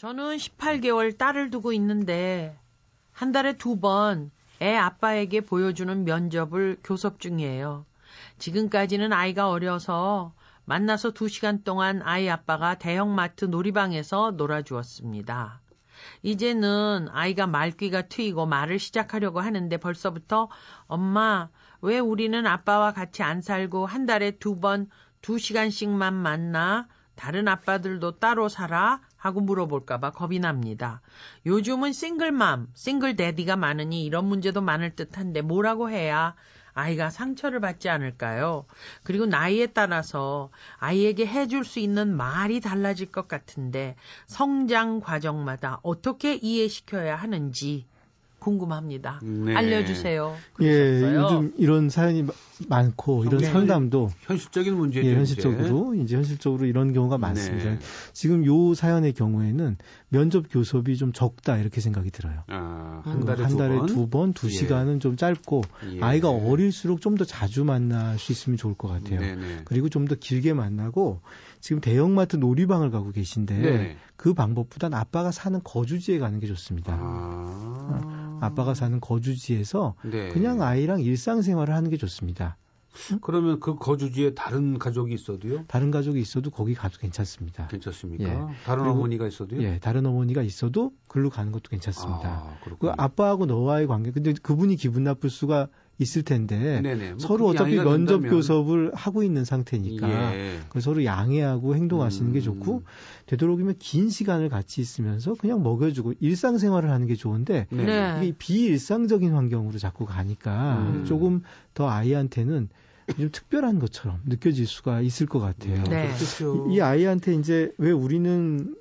저는 18개월 딸을 두고 있는데 한 달에 2번 애 아빠에게 보여주는 면접을 교섭 중이에요. 지금까지는 아이가 어려서 만나서 2시간 동안 아이 아빠가 대형마트 놀이방에서 놀아주었습니다. 이제는 아이가 말귀가 트이고 말을 시작하려고 하는데 벌써부터 엄마, 왜 우리는 아빠와 같이 안 살고 한 달에 2번 2시간씩만 만나? 다른 아빠들도 따로 살아? 하고 물어볼까봐 겁이 납니다. 요즘은 싱글맘, 싱글데디가 많으니 이런 문제도 많을 듯한데 뭐라고 해야 아이가 상처를 받지 않을까요? 그리고 나이에 따라서 아이에게 해줄 수 있는 말이 달라질 것 같은데 성장 과정마다 어떻게 이해시켜야 하는지 궁금합니다. 네. 알려주세요. 예, 그러셨어요? 요즘 이런 사연이 많고 이런 상담도 현실적인 문제죠. 예, 현실적으로 이런 경우가 많습니다. 네. 지금 요 사연의 경우에는 면접 교섭이 좀 적다 이렇게 생각이 들어요. 한 달에 한 달에 2번? 2시간은 좀 짧고 예. 아이가 어릴수록 좀 더 자주 만날 수 있으면 좋을 것 같아요. 네네. 그리고 좀 더 길게 만나고 지금 대형마트 놀이방을 가고 계신데 네네. 그 방법보단 아빠가 사는 거주지에 가는 게 좋습니다. 아빠가 사는 거주지에서 네. 그냥 아이랑 일상생활을 하는 게 좋습니다. 그러면 그 거주지에 다른 가족이 있어도요? 다른 가족이 있어도 거기 가도 괜찮습니다. 괜찮습니까? 예. 다른 그리고, 어머니가 있어도요? 예, 다른 어머니가 있어도 글로 가는 것도 괜찮습니다. 아, 그 그렇군요. 아빠하고 너와의 관계, 근데 그분이 기분 나쁠 수가 있을 텐데 네네. 뭐 서로 그게 어차피 양해가 면접 된다면. 교섭을 하고 있는 상태니까 예. 그걸 서로 양해하고 행동하시는 게 좋고 되도록이면 긴 시간을 같이 있으면서 그냥 먹여주고 일상생활을 하는 게 좋은데 네. 이게 비일상적인 환경으로 자꾸 가니까 조금 더 아이한테는 좀 특별한 것처럼 느껴질 수가 있을 것 같아요. 네. 그렇죠. 이 아이한테 이제 왜 우리는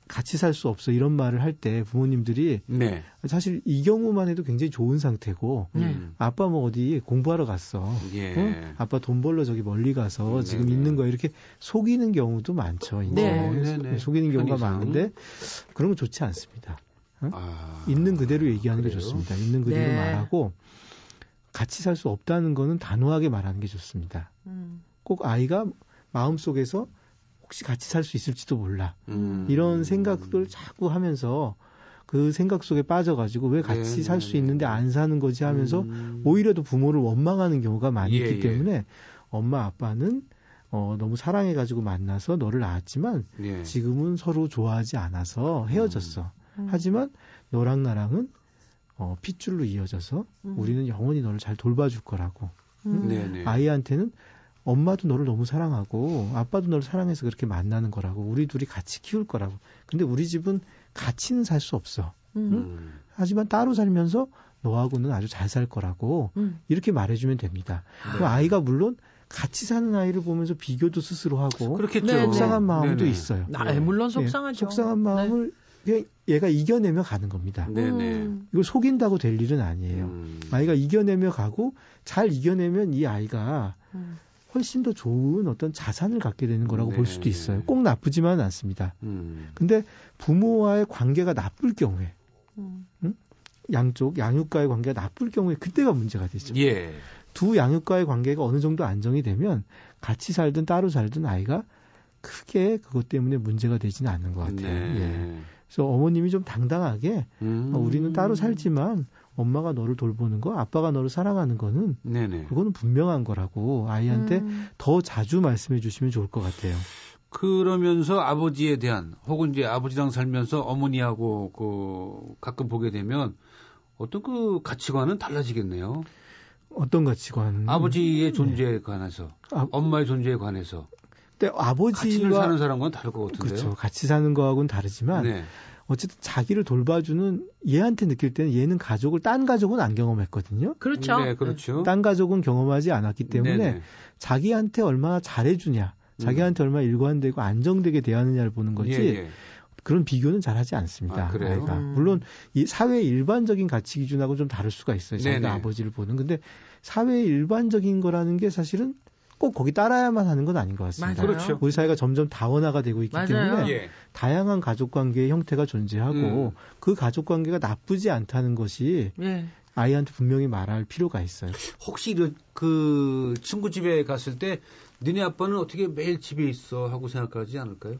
같이 살 수 없어 이런 말을 할 때 부모님들이 네. 사실 이 경우만 해도 굉장히 좋은 상태고 아빠 뭐 어디 공부하러 갔어. 예. 아빠 돈 벌러 저기 멀리 가서 지금 있는 거 이렇게 속이는 경우도 많죠. 이제 네. 속이는 경우가 편의상. 많은데 그런 건 좋지 않습니다. 있는 그대로 얘기하는 그래요? 게 좋습니다. 있는 그대로 네. 말하고 같이 살 수 없다는 거는 단호하게 말하는 게 좋습니다. 꼭 아이가 마음속에서 혹시 같이 살 수 있을지도 몰라. 이런 생각들 자꾸 하면서 그 생각 속에 빠져가지고 왜 같이 살 수 있는데 안 사는 거지 하면서 오히려 더 부모를 원망하는 경우가 많이 있기 때문에 엄마 아빠는 너무 사랑해가지고 만나서 너를 낳았지만 예. 지금은 서로 좋아하지 않아서 헤어졌어. 하지만 너랑 나랑은 핏줄로 이어져서 우리는 영원히 너를 잘 돌봐줄 거라고. 네네. 아이한테는 엄마도 너를 너무 사랑하고 아빠도 너를 사랑해서 그렇게 만나는 거라고. 우리 둘이 같이 키울 거라고. 근데 우리 집은 같이는 살 수 없어. 응? 하지만 따로 살면서 너하고는 아주 잘 살 거라고 이렇게 말해주면 됩니다. 그럼 아이가 물론 같이 사는 아이를 보면서 비교도 스스로 하고 그렇겠죠. 속상한 마음도 네네. 있어요. 물론 속상하죠. 속상한 마음을 그냥 얘가 이겨내며 가는 겁니다. 네네. 이걸 속인다고 될 일은 아니에요. 아이가 이겨내며 가고 잘 이겨내면 이 아이가 훨씬 더 좋은 어떤 자산을 갖게 되는 거라고 볼 수도 있어요. 꼭 나쁘지만은 않습니다. 근데 부모와의 관계가 나쁠 경우에 양쪽 양육과의 관계가 나쁠 경우에 그때가 문제가 되죠. 예. 두 양육과의 관계가 어느 정도 안정이 되면 같이 살든 따로 살든 아이가 크게 그것 때문에 문제가 되지는 않는 것 같아요. 네. 예. 그래서 어머님이 좀 당당하게 우리는 따로 살지만 엄마가 너를 돌보는 거, 아빠가 너를 사랑하는 거는 네네. 그거는 분명한 거라고 아이한테 더 자주 말씀해 주시면 좋을 것 같아요. 그러면서 아버지에 대한 혹은 이제 아버지랑 살면서 어머니하고 그 가끔 보게 되면 어떤 그 가치관은 달라지겠네요. 어떤 가치관? 아버지의 존재에 관해서, 엄마의 존재에 관해서. 근데 아버지가 같이 사는 사람과는 다를 것 같은데요. 그렇죠. 같이 사는 거하고는 다르지만 네. 어쨌든 자기를 돌봐주는 얘한테 느낄 때는 얘는 가족을 딴 가족은 안 경험했거든요. 그렇죠. 네, 그렇죠. 딴 가족은 경험하지 않았기 때문에 네네. 자기한테 얼마나 잘해주냐, 자기한테 얼마나 일관되고 안정되게 대하느냐를 보는 거지. 예. 그런 비교는 잘하지 않습니다. 그래요? 아이가. 물론 이 사회의 일반적인 가치 기준하고 좀 다를 수가 있어요. 자기가 네네. 아버지를 보는. 근데 사회의 일반적인 거라는 게 사실은 꼭 거기 따라야만 하는 건 아닌 것 같습니다. 맞아요. 그렇죠. 우리 사회가 점점 다원화가 되고 있기 맞아요. 때문에 예. 다양한 가족관계의 형태가 존재하고 그 가족관계가 나쁘지 않다는 것이 예. 아이한테 분명히 말할 필요가 있어요. 혹시 그 친구 집에 갔을 때 너네 아빠는 어떻게 매일 집에 있어 하고 생각하지 않을까요?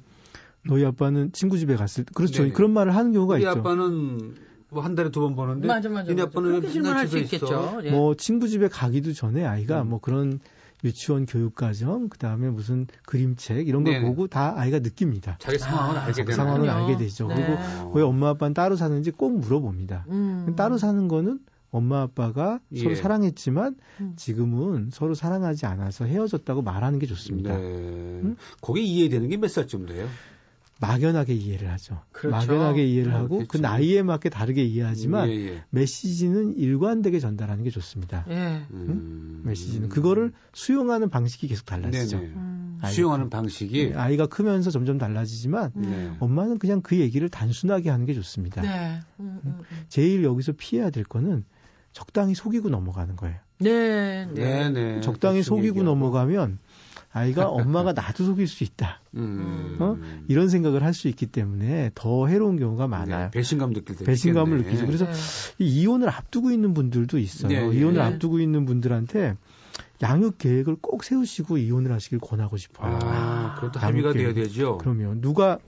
너희 아빠는 친구 집에 갔을 때 그렇죠. 네네. 그런 말을 하는 경우가 우리 있죠. 아빠는 뭐 한 달에 2번 보는데 맞아. 니네 아빠는 그렇게 질문할 수 집에 있겠죠. 있어. 예. 뭐 친구 집에 가기도 전에 아이가 뭐 그런 유치원 교육과정, 그다음에 무슨 그림책 이런 걸 네네. 보고 다 아이가 느낍니다. 자기 상황을 알게 되는 상황을 그렇군요. 알게 되죠. 네. 그리고 왜 엄마 아빠는 따로 사는지 꼭 물어봅니다. 따로 사는 거는 엄마 아빠가 서로 사랑했지만 지금은 서로 사랑하지 않아서 헤어졌다고 말하는 게 좋습니다. 네. 그게 이해되는 게 몇 살쯤 돼요? 막연하게 이해를 하죠. 그렇죠. 막연하게 이해를 하고 그렇겠죠. 그 나이에 맞게 다르게 이해하지만 예. 메시지는 일관되게 전달하는 게 좋습니다. 예. 메시지는 그거를 수용하는 방식이 계속 달라지죠. 네네. 아이가 수용하는 방식이 아이가 크면서 점점 달라지지만 네. 엄마는 그냥 그 얘기를 단순하게 하는 게 좋습니다. 네. 제일 여기서 피해야 될 거는 적당히 속이고 넘어가는 거예요. 네. 적당히 속이고 넘어가면 아이가 엄마가 나도 속일 수 있다. 이런 생각을 할 수 있기 때문에 더 해로운 경우가 많아요. 네, 배신감 느낄 때. 배신감을 느끼죠. 그래서 네. 이 이혼을 앞두고 있는 분들도 있어요. 네, 이혼을 네. 앞두고 있는 분들한테 양육 계획을 꼭 세우시고 이혼을 하시길 권하고 싶어요. 그것도 합의가 돼야 되죠. 그러면 누가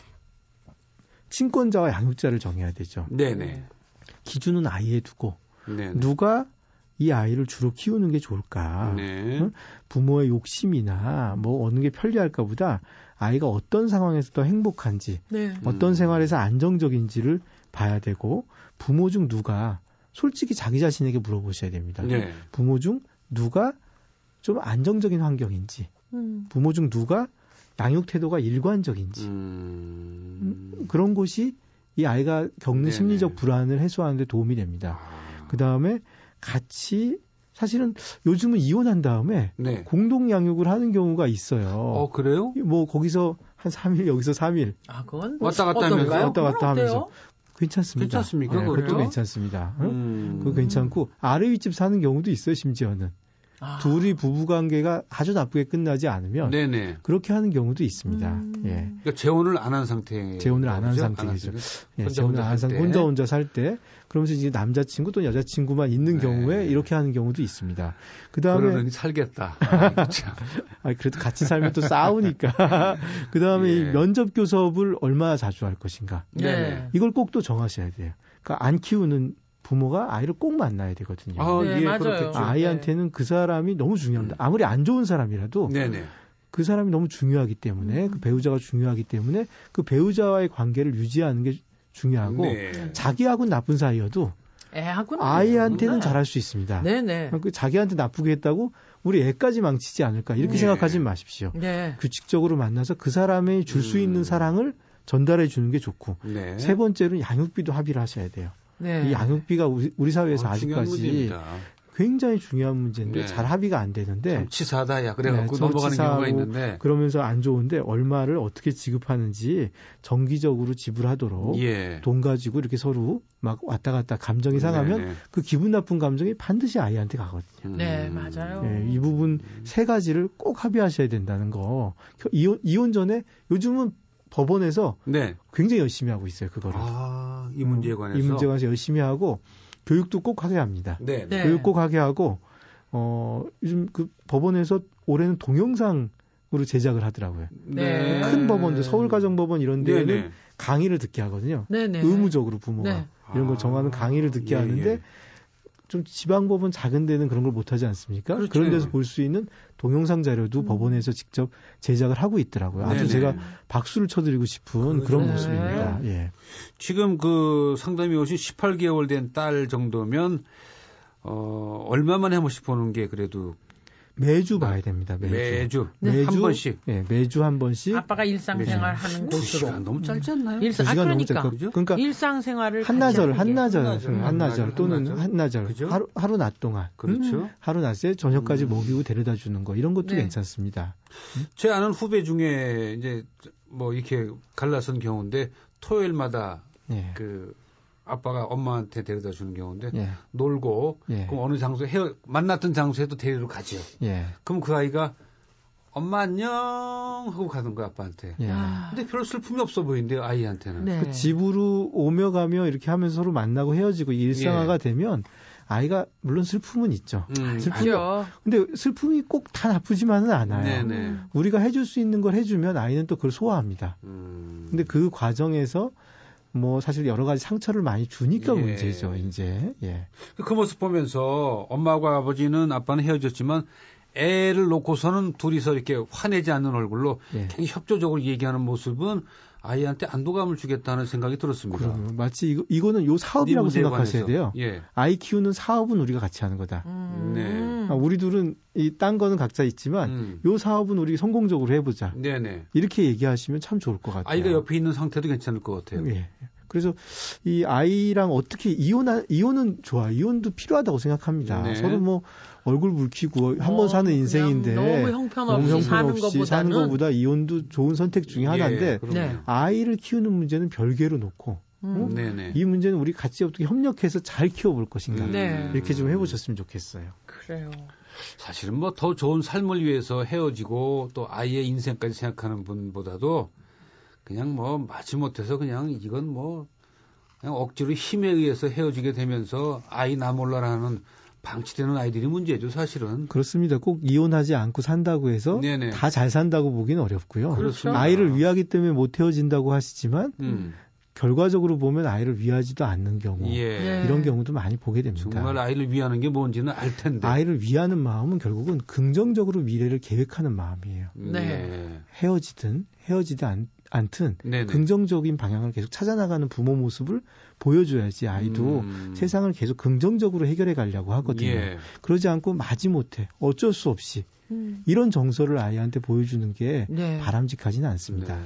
친권자와 양육자를 정해야 되죠. 네네. 기준은 아이에 두고 네네. 누가 이 아이를 주로 키우는 게 좋을까? 네. 응? 부모의 욕심이나 뭐 어느 게 편리할까 보다 아이가 어떤 상황에서 더 행복한지, 네. 어떤 생활에서 안정적인지를 봐야 되고 부모 중 누가 솔직히 자기 자신에게 물어보셔야 됩니다. 네. 부모 중 누가 좀 안정적인 환경인지, 부모 중 누가 양육 태도가 일관적인지 그런 것이 이 아이가 겪는 네네. 심리적 불안을 해소하는 데 도움이 됩니다. 그 다음에 같이 사실은 요즘은 이혼한 다음에 네. 공동 양육을 하는 경우가 있어요. 그래요? 뭐 거기서 한 3일 여기서 3일 그건 왔다 갔다 어떤가요? 하면서? 왔다 갔다 그건 하면서 어때요? 괜찮습니다. 괜찮습니까? 네, 그것도 그래요? 괜찮습니다. 그거 괜찮고 아래 윗집 사는 경우도 있어요. 심지어는 둘이 부부 관계가 아주 나쁘게 끝나지 않으면 네네. 그렇게 하는 경우도 있습니다. 예. 그러니까 재혼을 안 한 상태. 재혼을 안 한 상태죠. 예, 재혼을 안 한 상태. 혼자 살 때. 그러면서 이제 남자친구 또 여자친구만 있는 경우에 이렇게 하는 경우도 있습니다. 그다음에 그러니 살겠다. 그래도 같이 살면 또 싸우니까. 그다음에 이 면접 교섭을 얼마나 자주 할 것인가. 네. 이걸 꼭 또 정하셔야 돼요. 그러니까 안 키우는 부모가 아이를 꼭 만나야 되거든요. 네, 맞아요. 그렇겠죠. 아이한테는 그 사람이 너무 중요합니다. 아무리 안 좋은 사람이라도 네네. 그 사람이 너무 중요하기 때문에 그 배우자가 중요하기 때문에 그 배우자와의 관계를 유지하는 게 중요하고 자기하고는 나쁜 사이여도 아이한테는 잘할 수 있습니다. 네네. 그 자기한테 나쁘게 했다고 우리 애까지 망치지 않을까 이렇게 생각하지 마십시오. 네. 규칙적으로 만나서 그 사람이 줄 수 있는 사랑을 전달해 주는 게 좋고 네. 세 번째로는 양육비도 합의를 하셔야 돼요. 네. 이 양육비가 우리 사회에서 아직까지 굉장히 중요한 문제인데 네. 잘 합의가 안 되는데 참 치사하다 그래갖고 넘어가는 경우가 있는데 그러면서 안 좋은데 얼마를 어떻게 지급하는지 정기적으로 지불하도록 돈 가지고 이렇게 서로 막 왔다 갔다 감정이 상하면 그 기분 나쁜 감정이 반드시 아이한테 가거든요. 네, 맞아요. 네, 이 부분 세 가지를 꼭 합의하셔야 된다는 거. 이혼 전에 요즘은 법원에서 굉장히 열심히 하고 있어요. 그거를. 이 문제에 관해서. 이 문제에 관해서 열심히 하고 교육도 꼭 하게 합니다. 네. 교육 꼭 하게 하고 요즘 그 법원에서 올해는 동영상으로 제작을 하더라고요. 네. 큰 법원들 서울가정법원 이런 데는 강의를 듣게 하거든요. 네네. 의무적으로 부모가 이런 걸 정하는 강의를 듣게 하는데 좀 지방법원 작은 데는 그런 걸 못하지 않습니까? 그렇죠. 그런 데서 볼 수 있는 동영상 자료도 법원에서 직접 제작을 하고 있더라고요. 아주 제가 박수를 쳐드리고 싶은 그런 모습입니다. 예. 지금 그 상담이 오신 18개월 된 딸 정도면 얼마만에 한 번씩 보는 게 그래도 매주 봐야 됩니다. 매주 한 번씩. 네, 매주 한 번씩. 아빠가 일상생활 하는 곳으로. 2시간 너무 짧지 않나요? 그러니까 일상생활을 한나절 또는 한나절 그죠? 하루 낮 동안. 그렇죠. 하루 낮에 저녁까지 먹이고 데려다 주는 거 이런 것도 괜찮습니다. 제 아는 후배 중에 이제 뭐 이렇게 갈라선 경우인데 토요일마다 그 아빠가 엄마한테 데려다 주는 경우인데 놀고 그럼 어느 장소에 만났던 장소에도 데리러 가죠. 그럼 그 아이가 엄마 안녕 하고 가는 거야 아빠한테. 근데 별로 슬픔이 없어 보이는데요 아이한테는. 그 집으로 오며 가며 이렇게 하면서 서로 만나고 헤어지고 일상화가 되면 아이가 물론 슬픔은 있죠. 근데 슬픔이 꼭 다 나쁘지만은 않아요. 우리가 해줄 수 있는 걸 해주면 아이는 또 그걸 소화합니다. 근데 그 과정에서 뭐 사실 여러 가지 상처를 많이 주니까 문제죠, 이제. 예. 그 모습 보면서 엄마하고 아빠는 헤어졌지만 애를 놓고서는 둘이서 이렇게 화내지 않는 얼굴로 굉장히 협조적으로 얘기하는 모습은 아이한테 안도감을 주겠다는 생각이 들었습니다. 그럼요. 마치 이거는 요 사업이라고 생각하셔야 돼요. 아이 키우는 사업은 우리가 같이 하는 거다. 네. 우리 둘은 딴 거는 각자 있지만 요 사업은 우리 성공적으로 해보자. 네네. 이렇게 얘기하시면 참 좋을 것 같아요. 아이가 옆에 있는 상태도 괜찮을 것 같아요. 예. 그래서 이 아이랑 어떻게 이혼은 좋아. 이혼도 필요하다고 생각합니다. 네. 서로 뭐 얼굴 붉히고 한 번 사는 인생인데 너무 형편없이 사는 것보다 이혼도 좋은 선택 중에 하나인데 아이를 키우는 문제는 별개로 놓고 이 문제는 우리 같이 어떻게 협력해서 잘 키워볼 것인가 이렇게 좀 해보셨으면 좋겠어요. 그래요. 사실은 뭐 더 좋은 삶을 위해서 헤어지고 또 아이의 인생까지 생각하는 분보다도 그냥 뭐 마지못해서 그냥 이건 뭐 그냥 억지로 힘에 의해서 헤어지게 되면서 아이 나 몰라라는 방치되는 아이들이 문제죠, 사실은. 그렇습니다. 꼭 이혼하지 않고 산다고 해서 다 잘 산다고 보기는 어렵고요. 그렇죠. 아이를 위하기 때문에 못 헤어진다고 하시지만 결과적으로 보면 아이를 위하지도 않는 경우 이런 경우도 많이 보게 됩니다. 정말 아이를 위하는 게 뭔지는 알 텐데. 아이를 위하는 마음은 결국은 긍정적으로 미래를 계획하는 마음이에요. 헤어지든 않든 긍정적인 방향을 계속 찾아나가는 부모 모습을 보여줘야지 아이도 세상을 계속 긍정적으로 해결해 가려고 하거든요. 그러지 않고 마지못해 어쩔 수 없이 이런 정서를 아이한테 보여주는 게 바람직하지는 않습니다.